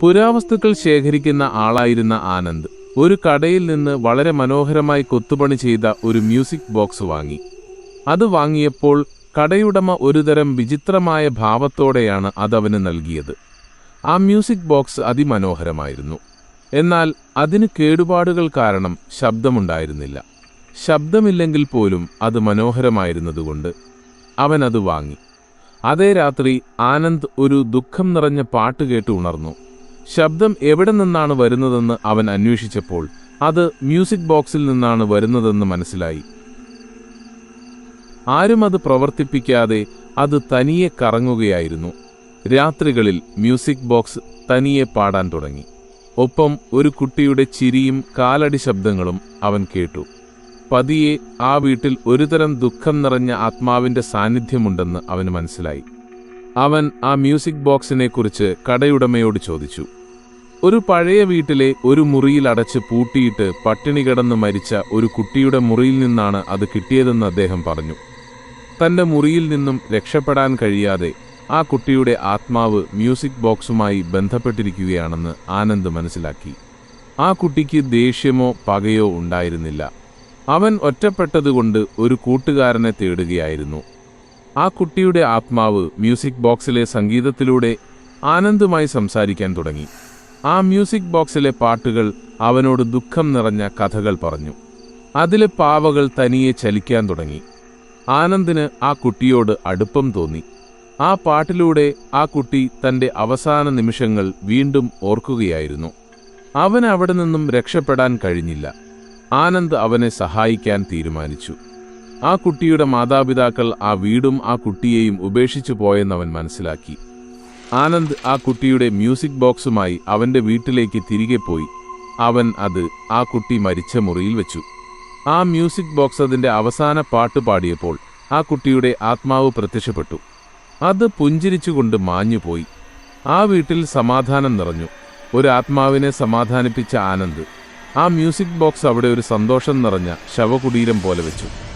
പുരാവസ്തുക്കൾ ശേഖരിക്കുന്ന ആളായിരുന്ന ആനന്ദ് ഒരു കടയിൽ നിന്ന് വളരെ മനോഹരമായി കൊത്തുപണി ചെയ്ത ഒരു മ്യൂസിക് ബോക്സ് വാങ്ങി. അത് വാങ്ങിയപ്പോൾ കടയുടമ ഒരുതരം വിചിത്രമായ ഭാവത്തോടെയാണ് അതവന് നൽകിയത്. ആ മ്യൂസിക് ബോക്സ് അതിമനോഹരമായിരുന്നു. എന്നാൽ അതിന് കേടുപാടുകൾ കാരണം ശബ്ദമുണ്ടായിരുന്നില്ല. ശബ്ദമില്ലെങ്കിൽ പോലും അത് മനോഹരമായിരുന്നതുകൊണ്ട് അവൻ അത് വാങ്ങി. അതേ രാത്രി ആനന്ദ് ഒരു ദുഃഖം നിറഞ്ഞ പാട്ട് കേട്ട് ഉണർന്നു. ശബ്ദം എവിടെ നിന്നാണ് വരുന്നതെന്ന് അവൻ അന്വേഷിച്ചപ്പോൾ അത് മ്യൂസിക് ബോക്സിൽ നിന്നാണ് വരുന്നതെന്ന് മനസ്സിലായി. ആരും അത് പ്രവർത്തിപ്പിക്കാതെ അത് തനിയെ കറങ്ങുകയായിരുന്നു. രാത്രികളിൽ മ്യൂസിക് ബോക്സ് തനിയെ പാടാൻ തുടങ്ങി. ഒപ്പം ഒരു കുട്ടിയുടെ ചിരിയും കാലടി ശബ്ദങ്ങളും അവൻ കേട്ടു. പതിയെ ആ വീട്ടിൽ ഒരുതരം ദുഃഖം നിറഞ്ഞ ആത്മാവിന്റെ സാന്നിധ്യമുണ്ടെന്ന് അവന് മനസ്സിലായി. അവൻ ആ മ്യൂസിക് ബോക്സിനെക്കുറിച്ച് കടയുടമയോട് ചോദിച്ചു. ഒരു പഴയ വീട്ടിലെ ഒരു മുറിയിൽ അടച്ച് പൂട്ടിയിട്ട് പട്ടിണി കിടന്ന് മരിച്ച ഒരു കുട്ടിയുടെ മുറിയിൽ നിന്നാണ് അത് കിട്ടിയതെന്ന് അദ്ദേഹം പറഞ്ഞു. തന്റെ മുറിയിൽ നിന്നും രക്ഷപ്പെടാൻ കഴിയാതെ ആ കുട്ടിയുടെ ആത്മാവ് മ്യൂസിക് ബോക്സുമായി ബന്ധപ്പെട്ടിരിക്കുകയാണെന്ന് ആനന്ദ് മനസ്സിലാക്കി. ആ കുട്ടിക്ക് ദേഷ്യമോ പകയോ ഉണ്ടായിരുന്നില്ല. അവൻ ഒറ്റപ്പെട്ടതുകൊണ്ട് ഒരു കൂട്ടുകാരനെ തേടുകയായിരുന്നു. ആ കുട്ടിയുടെ ആത്മാവ് മ്യൂസിക് ബോക്സിലെ സംഗീതത്തിലൂടെ ആനന്ദുമായി സംസാരിക്കാൻ തുടങ്ങി. ആ മ്യൂസിക് ബോക്സിലെ പാട്ടുകൾ അവനോട് ദുഃഖം നിറഞ്ഞ കഥകൾ പറഞ്ഞു. അതിലെ പാവകൾ തനിയെ ചലിക്കാൻ തുടങ്ങി. ആനന്ദിന് ആ കുട്ടിയോട് അടുപ്പം തോന്നി. ആ പാട്ടിലൂടെ ആ കുട്ടി തന്റെ അവസാന നിമിഷങ്ങൾ വീണ്ടും ഓർക്കുകയായിരുന്നു. അവന് അവിടെ നിന്നും രക്ഷപ്പെടാൻ കഴിഞ്ഞില്ല. ആനന്ദ് അവനെ സഹായിക്കാൻ തീരുമാനിച്ചു. ആ കുട്ടിയുടെ മാതാപിതാക്കൾ ആ വീടും ആ കുട്ടിയെയും ഉപേക്ഷിച്ചു പോയെന്നവൻ മനസ്സിലാക്കി. ആനന്ദ് ആ കുട്ടിയുടെ മ്യൂസിക് ബോക്സുമായി അവന്റെ വീട്ടിലേക്ക് തിരികെ പോയി. അവൻ അത് ആ കുട്ടി മരിച്ച മുറിയിൽ വെച്ചു. ആ മ്യൂസിക് ബോക്സ് അതിന്റെ അവസാന പാട്ട് പാടിയപ്പോൾ ആ കുട്ടിയുടെ ആത്മാവ് പ്രത്യക്ഷപ്പെട്ടു. അത് പുഞ്ചിരിച്ചുകൊണ്ട് മാഞ്ഞുപോയി. ആ വീട്ടിൽ സമാധാനം നിറഞ്ഞു. ഒരു ആത്മാവിനെ സമാധാനിപ്പിച്ച ആനന്ദ് ആ മ്യൂസിക് ബോക്സ് അവിടെ ഒരു സന്തോഷം നിറഞ്ഞ ശവകുടീരം പോലെ വെച്ചു.